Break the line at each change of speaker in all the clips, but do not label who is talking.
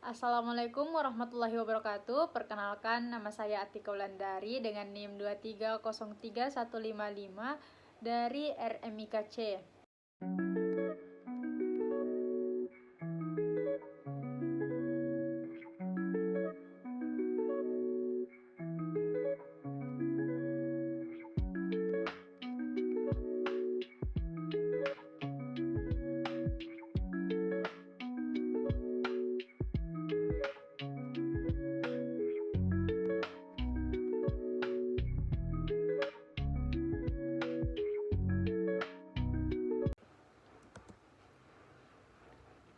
Assalamualaikum warahmatullahi wabarakatuh. Perkenalkan, nama saya Atika Wulandari dengan NIM 2303155 dari RMIKC.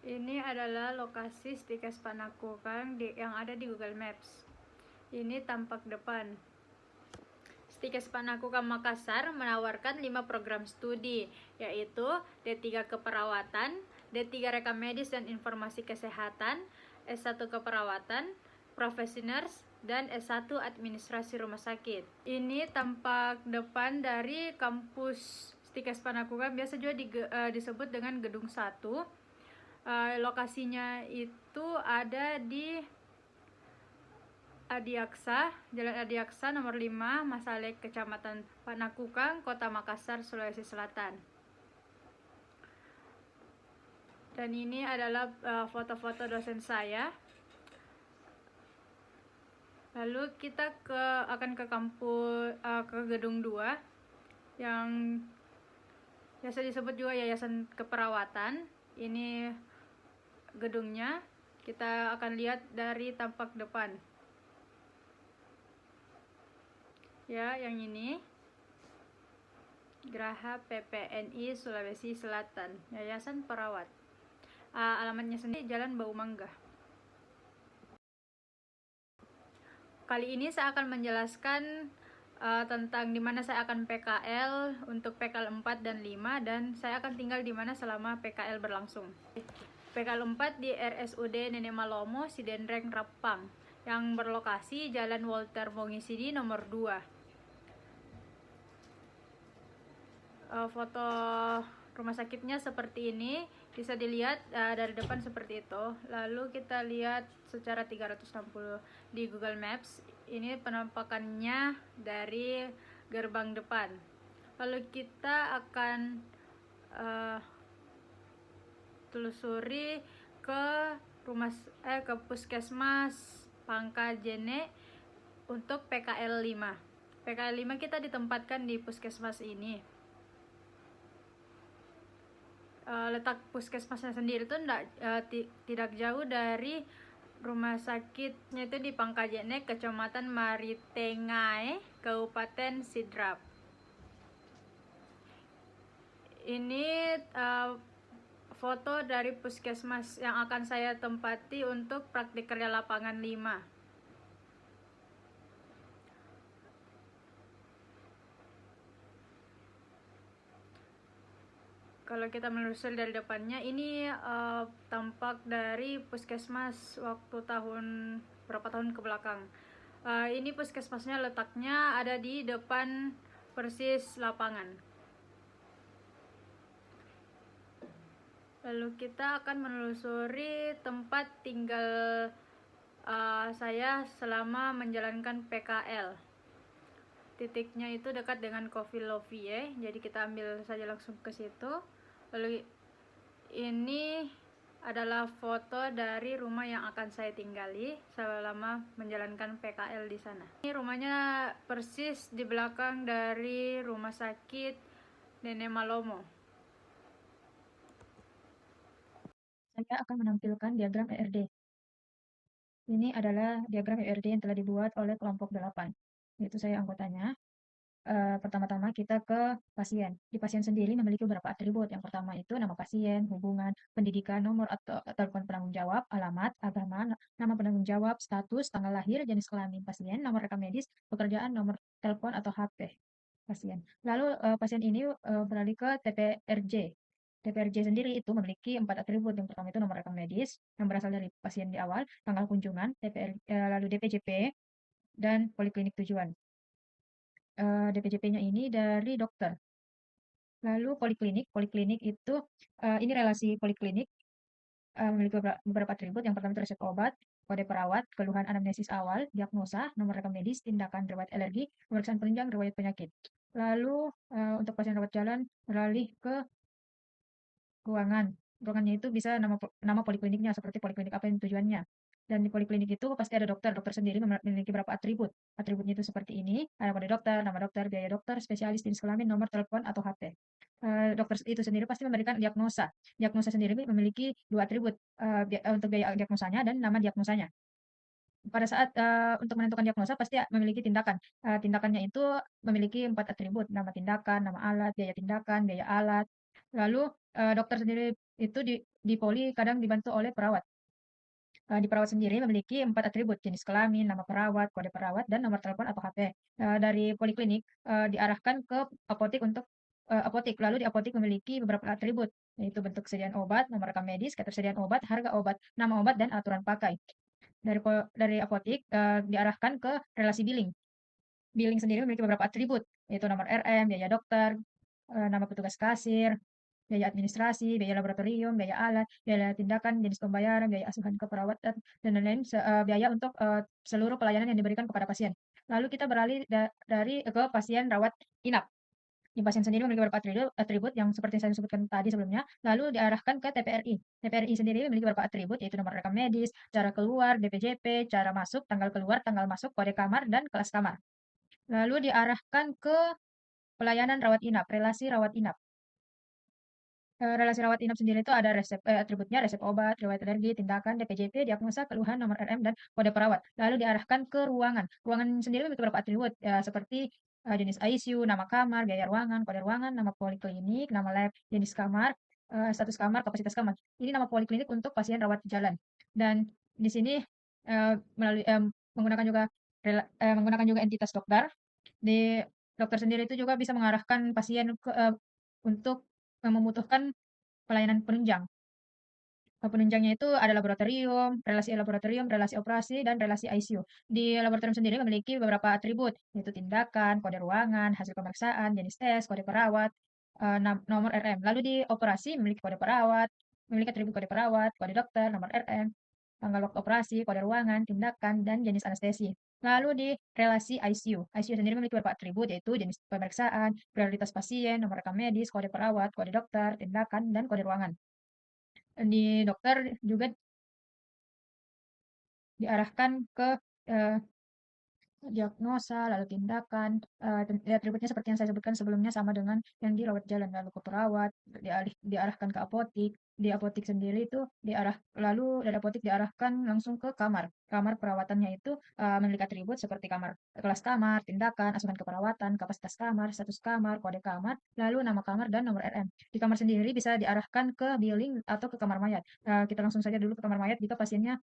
Ini adalah lokasi Stikes Panakukang yang ada di Google Maps. Ini tampak depan. Stikes Panakukang Makassar menawarkan 5 program studi, yaitu D3 Keperawatan, D3 Rekam Medis dan Informasi Kesehatan, S1 Keperawatan, Professioners, dan S1 Administrasi Rumah Sakit. Ini tampak depan dari kampus Stikes Panakukang, biasa juga disebut dengan Gedung 1. Lokasinya itu ada di Adiaksa, Jalan Adiaksa nomor 5, Masalek, Kecamatan Panakukang, Kota Makassar, Sulawesi Selatan. Dan ini adalah foto-foto dosen saya. Lalu kita akan ke kampus, ke gedung 2 yang biasa disebut juga Yayasan Keperawatan. Ini gedungnya, kita akan lihat dari tampak depan. Ya, yang ini Geraha PPNI Sulawesi Selatan, Yayasan Perawat. Alamatnya sendiri Jalan Bau Mangga. Kali ini saya akan menjelaskan tentang di mana saya akan PKL untuk PKL 4 dan 5, dan saya akan tinggal di mana selama PKL berlangsung. PKL 4 di RSUD Nenek Malomo, Sidenreng, Rapang, yang berlokasi Jalan Walter Mongisidi nomor 2. Foto rumah sakitnya seperti ini, bisa dilihat dari depan seperti itu. Lalu kita lihat secara 360 di Google Maps. Ini penampakannya dari gerbang depan. Lalu kita akan telusuri ke ke Puskesmas Pangkajene untuk PKL 5. PKL 5 kita ditempatkan di puskesmas ini. Letak puskesmasnya sendiri itu tidak jauh dari rumah sakitnya, itu di Pangkajene, Kecamatan Maritengae, Kabupaten Sidrap. Ini foto dari puskesmas yang akan saya tempati untuk praktik kerja lapangan 5. Kalau kita menelusuri dari depannya, ini tampak dari puskesmas waktu berapa tahun ke belakang. Ini puskesmasnya letaknya ada di depan persis lapangan. Lalu kita akan menelusuri tempat tinggal saya selama menjalankan PKL. Titiknya itu dekat dengan Coffee Lovie, jadi kita ambil saja langsung ke situ. Lalu ini adalah foto dari rumah yang akan saya tinggali selama menjalankan PKL di sana. Ini rumahnya persis di belakang dari rumah sakit Nenek Malomo.
Saya akan menampilkan diagram ERD. Ini adalah diagram ERD yang telah dibuat oleh kelompok 8. Yaitu saya anggotanya. Pertama-tama kita ke pasien. Di pasien sendiri memiliki beberapa atribut. Yang pertama itu nama pasien, hubungan, pendidikan, nomor atau telepon penanggung jawab, alamat, agama, nama penanggung jawab, status, tanggal lahir, jenis kelamin pasien, nomor rekam medis, pekerjaan, nomor telepon atau HP pasien. Lalu pasien ini beralih ke TPRJ. TPRJ sendiri itu memiliki 4 atribut. Yang pertama itu nomor rekam medis yang berasal dari pasien di awal, tanggal kunjungan, lalu DPJP, dan poliklinik tujuan. DPJP-nya ini dari dokter. Lalu poliklinik itu ini relasi poliklinik memiliki beberapa atribut. Yang pertama itu resep obat, kode perawat, keluhan anamnesis awal, diagnosa, nomor rekam medis, tindakan riwayat alergi, pemeriksaan penunjang, riwayat penyakit. Lalu untuk pasien rawat jalan beralih ke ruangan. Ruangannya itu bisa nama polikliniknya, seperti poliklinik apa yang tujuannya. Dan di poliklinik itu pasti ada dokter. Dokter sendiri memiliki beberapa atribut. Atributnya itu seperti ini, ada kode dokter, nama dokter, biaya dokter, spesialis, jenis kelamin, nomor telepon, atau HP. Dokter itu sendiri pasti memberikan diagnosa. Diagnosa sendiri memiliki dua atribut, untuk biaya diagnosanya dan nama diagnosanya. Pada saat untuk menentukan diagnosa pasti memiliki tindakan. Tindakannya itu memiliki 4 atribut, nama tindakan, nama alat, biaya tindakan, biaya alat. Lalu dokter sendiri itu di poli kadang dibantu oleh perawat. Di perawat sendiri memiliki 4 atribut, jenis kelamin, nama perawat, kode perawat, dan nomor telepon atau HP. Dari poliklinik diarahkan ke apotik untuk apotik. Lalu di apotik memiliki beberapa atribut, yaitu bentuk kesediaan obat, nomor rekam medis, ketersediaan obat, harga obat, nama obat, dan aturan pakai. Dari apotik diarahkan ke relasi billing. Billing sendiri memiliki beberapa atribut, yaitu nomor RM, biaya dokter, nama petugas kasir, biaya administrasi, biaya laboratorium, biaya alat, biaya tindakan, jenis pembayaran, biaya asuhan keperawatan, dan lain-lain, biaya untuk seluruh pelayanan yang diberikan kepada pasien. Lalu kita beralih dari ke pasien rawat inap. Di pasien sendiri memiliki beberapa atribut yang seperti saya sebutkan tadi sebelumnya, lalu diarahkan ke TPRI. TPRI sendiri memiliki beberapa atribut, yaitu nomor rekam medis, cara keluar, DPJP, cara masuk, tanggal keluar, tanggal masuk, kode kamar, dan kelas kamar. Lalu diarahkan ke pelayanan rawat inap, relasi rawat inap. Relasi rawat inap sendiri itu ada atributnya resep obat, riwayat alergi, tindakan, DPJP, diagnosa, keluhan, nomor RM, dan kode perawat. Lalu diarahkan ke ruangan. Ruangan sendiri memiliki beberapa atribut, seperti jenis ICU, nama kamar, biaya ruangan, kode ruangan, nama poliklinik, nama lab, jenis kamar, status kamar, kapasitas kamar. Ini nama poliklinik untuk pasien rawat jalan. Dan di sini melalui menggunakan juga menggunakan juga entitas dokter. Di dokter sendiri itu juga bisa mengarahkan pasien untuk membutuhkan pelayanan penunjang. Penunjangnya itu ada laboratorium, relasi operasi, dan relasi ICU. Di laboratorium sendiri memiliki beberapa atribut, yaitu tindakan, kode ruangan, hasil pemeriksaan, jenis tes, kode perawat, nomor RM. Lalu di operasi memiliki kode perawat, memiliki atribut kode perawat, kode dokter, nomor RM, tanggal waktu operasi, kode ruangan, tindakan, dan jenis anestesi. Lalu di relasi ICU. ICU sendiri memiliki beberapa atribut, yaitu jenis pemeriksaan, prioritas pasien, nomor rekam medis, kode perawat, kode dokter, tindakan, dan kode ruangan. Di dokter juga diarahkan ke diagnosa, lalu tindakan, atributnya seperti yang saya sebutkan sebelumnya sama dengan yang di rawat jalan, lalu ke perawat, diarahkan ke apotik. Di apotik sendiri itu lalu dari apotik diarahkan langsung ke kamar. Kamar perawatannya itu memiliki atribut seperti kelas kamar, tindakan, asuhan keperawatan, kapasitas kamar, status kamar, kode kamar, lalu nama kamar, dan nomor RM. Di kamar sendiri bisa diarahkan ke billing atau ke kamar mayat. Kita langsung saja dulu ke kamar mayat jika pasiennya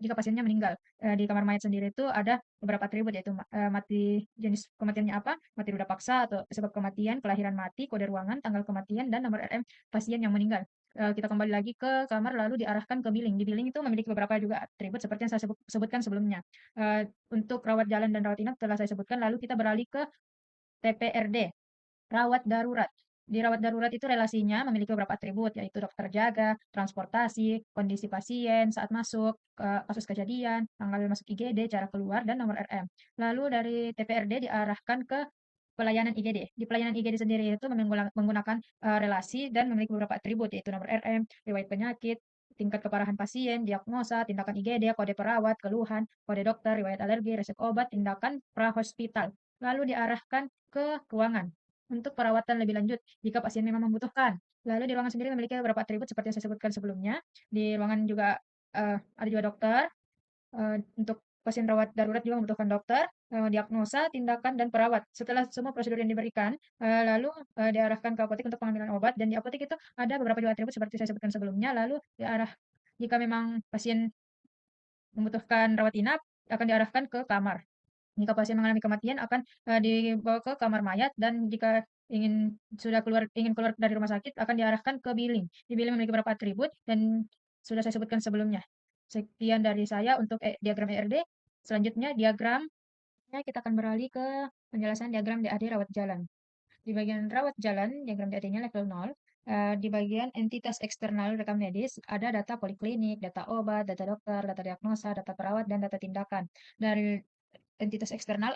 jika pasiennya meninggal. Di kamar mayat sendiri itu ada beberapa atribut, yaitu mati, jenis kematiannya apa, mati ruda paksa atau sebab kematian, kelahiran mati, kode ruangan, tanggal kematian, dan nomor RM pasien yang meninggal. Kita kembali lagi ke kamar lalu diarahkan ke billing. Di billing itu memiliki beberapa juga atribut seperti yang saya sebutkan sebelumnya. Untuk rawat jalan dan rawat inap telah saya sebutkan, lalu kita beralih ke TPRD, rawat darurat. Di rawat darurat itu relasinya memiliki beberapa atribut, yaitu dokter jaga, transportasi, kondisi pasien saat masuk, kasus kejadian, tanggal masuk IGD, cara keluar, dan nomor RM. Lalu dari TPRD diarahkan ke pelayanan IGD. Di pelayanan IGD sendiri itu menggunakan relasi dan memiliki beberapa atribut, yaitu nomor RM, riwayat penyakit, tingkat keparahan pasien, diagnosa, tindakan IGD, kode perawat, keluhan, kode dokter, riwayat alergi, resep obat, tindakan prahospital. Lalu diarahkan ke ruangan untuk perawatan lebih lanjut jika pasien memang membutuhkan. Lalu di ruangan sendiri memiliki beberapa atribut seperti yang saya sebutkan sebelumnya. Di ruangan juga ada juga dokter. Untuk pasien rawat darurat juga membutuhkan dokter, diagnosa, tindakan, dan perawat. Setelah semua prosedur yang diberikan, lalu diarahkan ke apotek untuk pengambilan obat, dan di apotek itu ada beberapa juga atribut seperti saya sebutkan sebelumnya. Lalu jika memang pasien membutuhkan rawat inap, akan diarahkan ke kamar. Jika pasien mengalami kematian akan dibawa ke kamar mayat, dan jika ingin keluar dari rumah sakit akan diarahkan ke billing. Di billing memiliki beberapa atribut dan sudah saya sebutkan sebelumnya. Sekian dari saya untuk diagram ERD. Selanjutnya diagramnya kita akan beralih ke penjelasan diagram DAD rawat jalan. Di bagian rawat jalan, diagram DAD-nya level 0. di bagian entitas eksternal rekam medis ada data poliklinik, data obat, data dokter, data diagnosa, data perawat, dan data tindakan. Dari entitas eksternal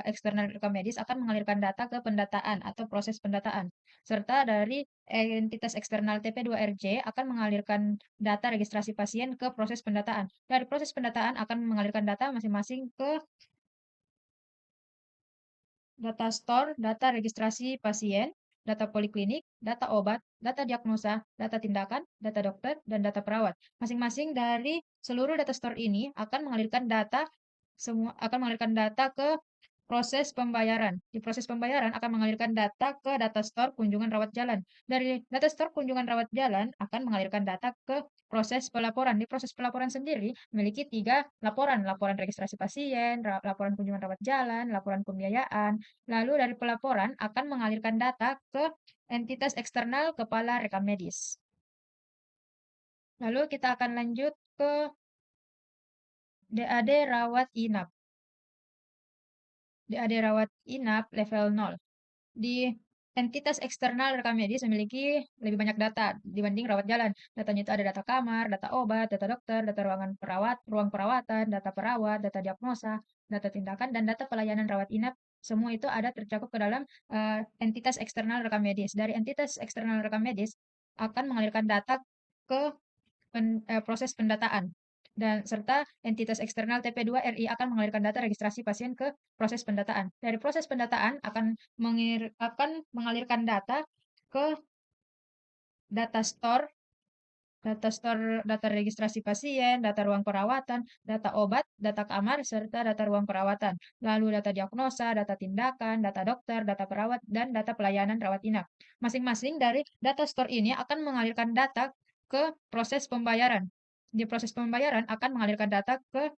eksternal rekam medis akan mengalirkan data ke pendataan atau proses pendataan. Serta dari entitas eksternal TP2RJ akan mengalirkan data registrasi pasien ke proses pendataan. Dari proses pendataan akan mengalirkan data masing-masing ke data store, data registrasi pasien, data poliklinik, data obat, data diagnosa, data tindakan, data dokter, dan data perawat. Masing-masing dari seluruh data store ini akan mengalirkan data ke proses pembayaran. Di proses pembayaran akan mengalirkan data ke data store kunjungan rawat jalan. Dari data store kunjungan rawat jalan akan mengalirkan data ke proses pelaporan. Di proses pelaporan sendiri memiliki 3 laporan. Laporan registrasi pasien, laporan kunjungan rawat jalan, laporan pembiayaan. Lalu dari pelaporan akan mengalirkan data ke entitas eksternal kepala rekam medis. Lalu kita akan lanjut ke DAD rawat inap. DAD rawat inap level 0. Di entitas eksternal rekam medis memiliki lebih banyak data dibanding rawat jalan. Datanya itu ada data kamar, data obat, data dokter, data ruang perawatan, data perawat, data diagnosa, data tindakan, dan data pelayanan rawat inap. Semua itu ada tercakup ke dalam entitas eksternal rekam medis. Dari entitas eksternal rekam medis akan mengalirkan data ke proses pendataan. Dan serta entitas eksternal TP2RI akan mengalirkan data registrasi pasien ke proses pendataan. Dari proses pendataan akan mengalirkan data ke data store, data registrasi pasien, data ruang perawatan, data obat, data kamar, serta data ruang perawatan. Lalu data diagnosa, data tindakan, data dokter, data perawat, dan data pelayanan rawat inap. Masing-masing dari data store ini akan mengalirkan data ke proses pembayaran. Di proses pembayaran akan mengalirkan data ke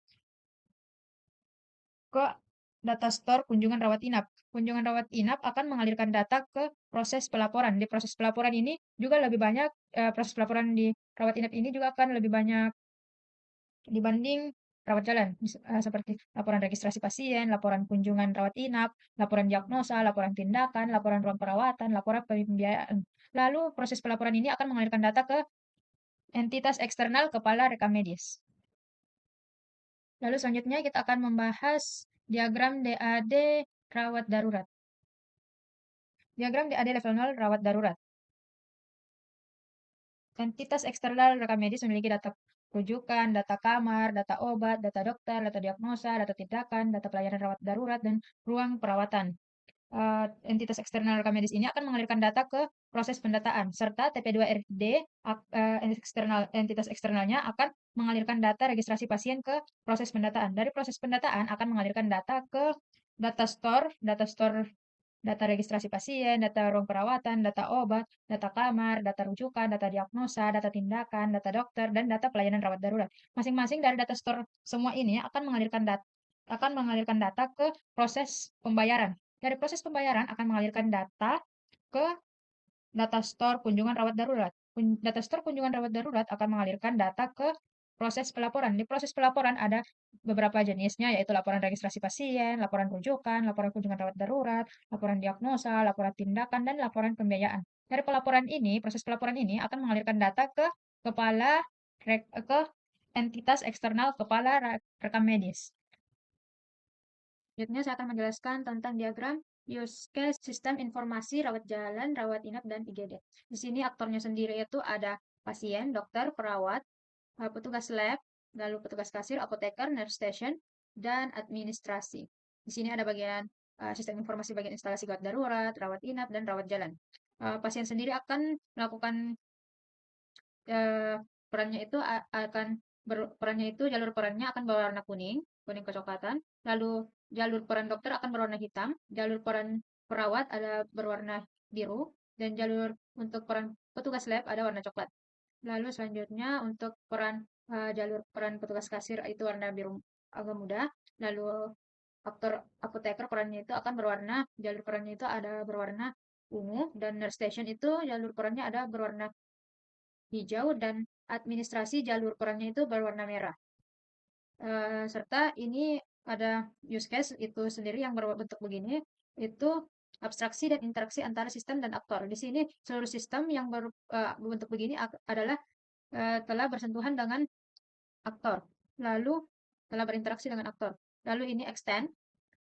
data store kunjungan rawat inap. Kunjungan rawat inap akan mengalirkan data ke proses pelaporan. Di proses pelaporan ini juga lebih banyak, proses pelaporan di rawat inap ini juga akan lebih banyak dibanding rawat jalan. Seperti laporan registrasi pasien, laporan kunjungan rawat inap, laporan diagnosa, laporan tindakan, laporan ruang perawatan, laporan pembiayaan. Lalu proses pelaporan ini akan mengalirkan data ke entitas eksternal kepala rekam medis. Lalu selanjutnya kita akan membahas diagram DAD rawat darurat. Diagram DAD level 0 rawat darurat. Entitas eksternal rekam medis memiliki data rujukan, data kamar, data obat, data dokter, data diagnosa, data tindakan, data pelayanan rawat darurat, dan ruang perawatan. Entitas eksternal rekam medis ini akan mengalirkan data ke proses pendataan, serta TP2RD entitas eksternalnya akan mengalirkan data registrasi pasien ke proses pendataan. Dari proses pendataan akan mengalirkan data ke data store, data registrasi pasien, data ruang perawatan, data obat, data kamar, data rujukan, data diagnosa, data tindakan, data dokter, dan data pelayanan rawat darurat. Masing-masing dari data store semua ini akan mengalirkan data ke proses pembayaran. Dari proses pembayaran akan mengalirkan data ke data store kunjungan rawat darurat. Data store kunjungan rawat darurat akan mengalirkan data ke proses pelaporan. Di proses pelaporan ada beberapa jenisnya, yaitu laporan registrasi pasien, laporan rujukan, laporan kunjungan rawat darurat, laporan diagnosa, laporan tindakan, dan laporan pembiayaan. Dari proses pelaporan ini akan mengalirkan data ke ke entitas eksternal kepala rekam medis. Selanjutnya saya akan menjelaskan tentang diagram use case sistem informasi rawat jalan, rawat inap, dan IGD. Di sini aktornya sendiri itu ada pasien, dokter, perawat, petugas lab, lalu petugas kasir, apoteker, nurse station, dan administrasi. Di sini ada bagian sistem informasi bagian instalasi gawat darurat, rawat inap, dan rawat jalan. Pasien sendiri akan melakukan perannya itu jalur perannya akan berwarna kuning kecoklatan. Lalu jalur peran dokter akan berwarna hitam, jalur peran perawat ada berwarna biru, dan jalur untuk peran petugas lab ada warna coklat. Lalu selanjutnya untuk jalur peran petugas kasir itu warna biru agak muda. Lalu aktor apoteker jalur perannya itu ada berwarna ungu, dan nurse station itu jalur perannya ada berwarna hijau, dan administrasi jalur perannya itu berwarna merah. Serta ini ada use case itu sendiri yang berbentuk begini, itu abstraksi dan interaksi antara sistem dan aktor. Di sini seluruh sistem yang berbentuk begini adalah telah bersentuhan dengan aktor, lalu telah berinteraksi dengan aktor. Lalu ini extend.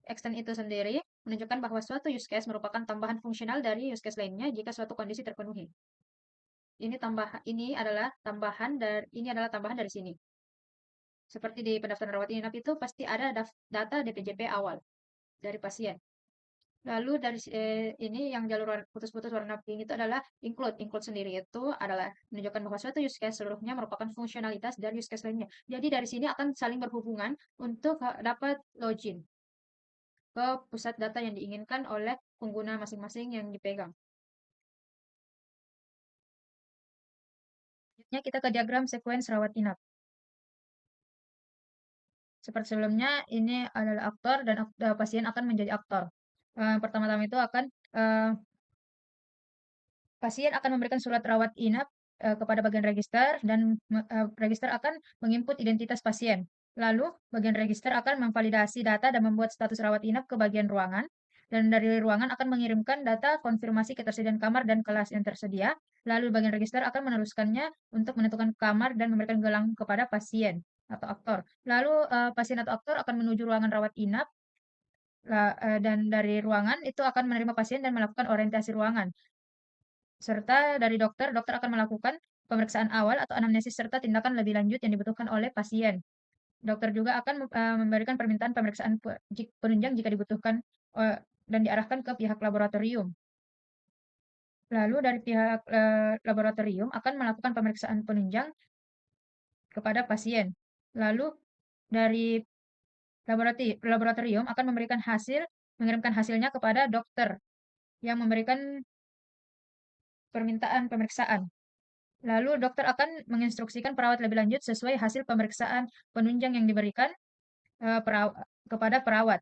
Extend itu sendiri menunjukkan bahwa suatu use case merupakan tambahan fungsional dari use case lainnya jika suatu kondisi terpenuhi. Ini adalah tambahan dari sini. Seperti di pendaftaran rawat inap itu pasti ada data DPJP awal dari pasien. Lalu dari ini yang jalur putus-putus warna pink itu adalah include. Include sendiri itu adalah menunjukkan bahwa suatu use case seluruhnya merupakan fungsionalitas dari use case lainnya. Jadi dari sini akan saling berhubungan untuk dapat login ke pusat data yang diinginkan oleh pengguna masing-masing yang dipegang. Selanjutnya kita ke diagram sequence rawat inap. Seperti sebelumnya, ini adalah aktor dan pasien akan menjadi aktor. Pertama-tama itu pasien akan memberikan surat rawat inap kepada bagian register dan register akan menginput identitas pasien. Lalu, bagian register akan memvalidasi data dan membuat status rawat inap ke bagian ruangan. Dan dari ruangan akan mengirimkan data konfirmasi ketersediaan kamar dan kelas yang tersedia. Lalu, bagian register akan meneruskannya untuk menentukan kamar dan memberikan gelang kepada pasien atau aktor. Lalu, pasien atau aktor akan menuju ruangan rawat inap. Dan dari ruangan itu akan menerima pasien dan melakukan orientasi ruangan. Serta dari dokter, dokter akan melakukan pemeriksaan awal atau anamnesis serta tindakan lebih lanjut yang dibutuhkan oleh pasien. Dokter juga akan memberikan permintaan pemeriksaan penunjang jika dibutuhkan dan diarahkan ke pihak laboratorium. Lalu dari pihak laboratorium akan melakukan pemeriksaan penunjang kepada pasien. Lalu dari laboratorium akan mengirimkan hasilnya kepada dokter yang memberikan permintaan pemeriksaan. Lalu dokter akan menginstruksikan perawat lebih lanjut sesuai hasil pemeriksaan penunjang yang diberikan kepada perawat.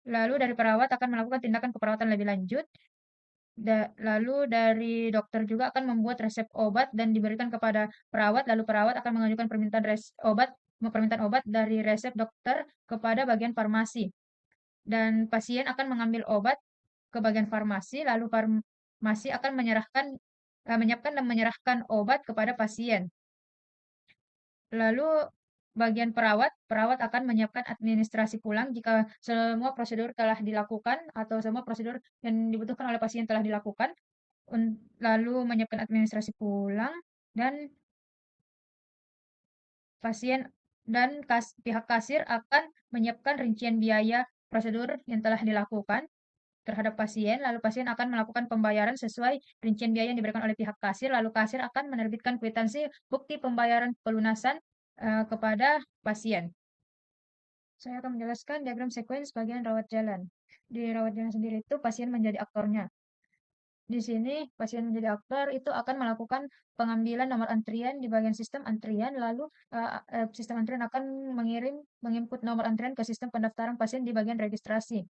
Lalu dari perawat akan melakukan tindakan keperawatan lebih lanjut. Lalu dari dokter juga akan membuat resep obat dan diberikan kepada perawat. Lalu perawat akan mengajukan permintaan obat dari resep dokter kepada bagian farmasi. Dan pasien akan mengambil obat ke bagian farmasi. Lalu farmasi akan menyiapkan dan menyerahkan obat kepada pasien. Lalu bagian perawat akan menyiapkan administrasi pulang jika semua prosedur telah dilakukan atau semua prosedur yang dibutuhkan oleh pasien telah dilakukan. Lalu menyiapkan administrasi pulang dan pasien dan pihak kasir akan menyiapkan rincian biaya prosedur yang telah dilakukan terhadap pasien, lalu pasien akan melakukan pembayaran sesuai rincian biaya yang diberikan oleh pihak kasir, lalu kasir akan menerbitkan kwitansi bukti pembayaran pelunasan kepada pasien. Saya akan menjelaskan diagram sequence bagian rawat jalan. Di rawat jalan sendiri itu pasien menjadi aktornya. Di sini pasien menjadi aktor itu akan melakukan pengambilan nomor antrian di bagian sistem antrian, lalu sistem antrian akan menginput nomor antrian ke sistem pendaftaran pasien di bagian registrasi.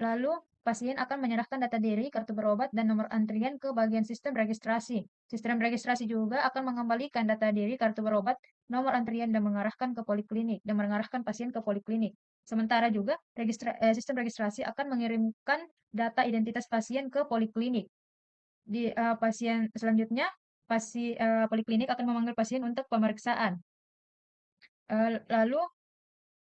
Lalu, pasien akan menyerahkan data diri, kartu berobat, dan nomor antrian ke bagian sistem registrasi. Sistem registrasi juga akan mengembalikan data diri, kartu berobat, nomor antrian, dan mengarahkan ke poliklinik, dan mengarahkan pasien ke poliklinik. Sementara juga, sistem registrasi akan mengirimkan data identitas pasien ke poliklinik. Di pasien selanjutnya, poliklinik akan memanggil pasien untuk pemeriksaan. Lalu,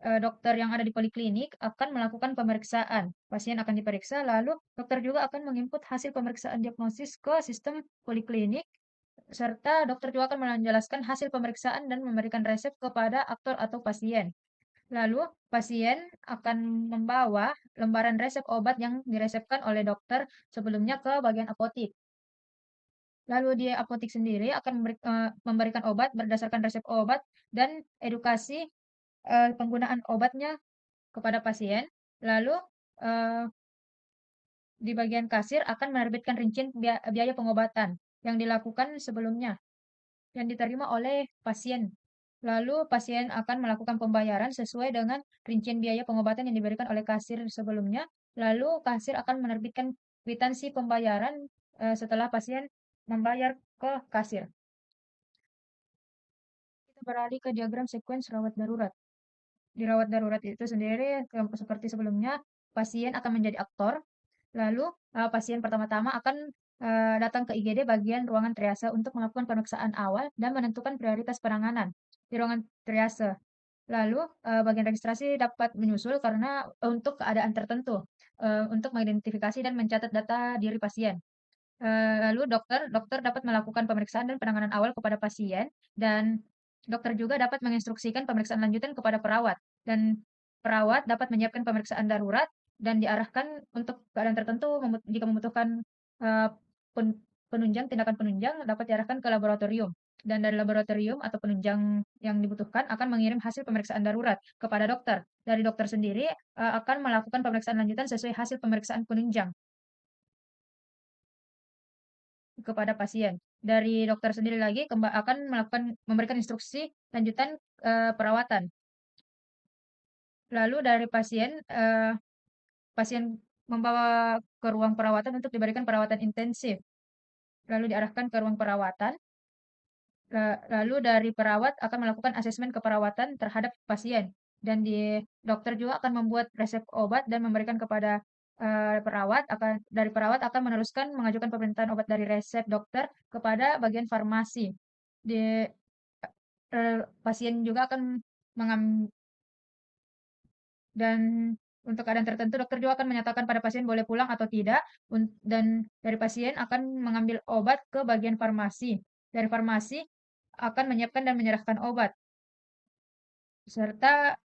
dokter yang ada di poliklinik akan melakukan pemeriksaan. Pasien akan diperiksa, lalu dokter juga akan menginput hasil pemeriksaan diagnosis ke sistem poliklinik, serta dokter juga akan menjelaskan hasil pemeriksaan dan memberikan resep kepada aktor atau pasien. Lalu, pasien akan membawa lembaran resep obat yang diresepkan oleh dokter sebelumnya ke bagian apotik. Lalu di apotik sendiri akan memberikan obat berdasarkan resep obat dan edukasi penggunaan obatnya kepada pasien. Lalu di bagian kasir akan menerbitkan rincian biaya pengobatan yang dilakukan sebelumnya yang diterima oleh pasien. Lalu pasien akan melakukan pembayaran sesuai dengan rincian biaya pengobatan yang diberikan oleh kasir sebelumnya. Lalu kasir akan menerbitkan kwitansi pembayaran setelah pasien membayar ke kasir. Kita beralih ke diagram sequence rawat darurat. Di rawat darurat itu sendiri seperti sebelumnya, pasien akan menjadi aktor. Lalu, pasien pertama-tama akan, datang ke IGD bagian ruangan triase untuk melakukan pemeriksaan awal dan menentukan prioritas penanganan di ruangan triase. Lalu, bagian registrasi dapat menyusul karena untuk keadaan tertentu, untuk mengidentifikasi dan mencatat data diri pasien. Lalu dokter dapat melakukan pemeriksaan dan penanganan awal kepada pasien, dan dokter juga dapat menginstruksikan pemeriksaan lanjutan kepada perawat, dan perawat dapat menyiapkan pemeriksaan darurat dan diarahkan untuk keadaan tertentu jika membutuhkan, eee, pen penunjang tindakan penunjang dapat diarahkan ke laboratorium, dan dari laboratorium atau penunjang yang dibutuhkan akan mengirim hasil pemeriksaan darurat kepada dokter. Dari dokter sendiri, akan melakukan pemeriksaan lanjutan sesuai hasil pemeriksaan penunjang kepada pasien. Dari dokter sendiri lagi akan memberikan instruksi lanjutan, perawatan. Lalu dari pasien membawa ke ruang perawatan untuk diberikan perawatan intensif, lalu diarahkan ke ruang perawatan, lalu dari perawat akan melakukan asesmen keperawatan terhadap pasien, dan dokter juga akan membuat resep obat dan memberikan kepada, dari perawat akan meneruskan mengajukan permintaan obat dari resep dokter kepada bagian farmasi. Di Pasien juga akan mengam dan untuk keadaan tertentu dokter juga akan menyatakan pada pasien boleh pulang atau tidak, dan dari pasien akan mengambil obat ke bagian farmasi. Dari farmasi akan menyiapkan dan menyerahkan obat, serta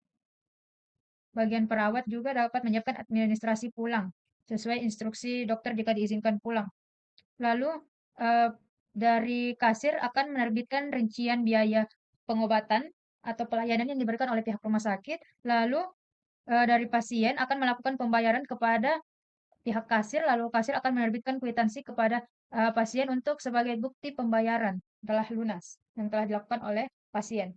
bagian perawat juga dapat menyiapkan administrasi pulang, sesuai instruksi dokter jika diizinkan pulang. Lalu, eee, dari kasir akan menerbitkan rincian biaya pengobatan atau pelayanan yang diberikan oleh pihak rumah sakit, lalu, dari pasien akan melakukan pembayaran kepada pihak kasir, lalu kasir akan menerbitkan kwitansi kepada, pasien untuk sebagai bukti pembayaran telah lunas yang telah dilakukan oleh pasien.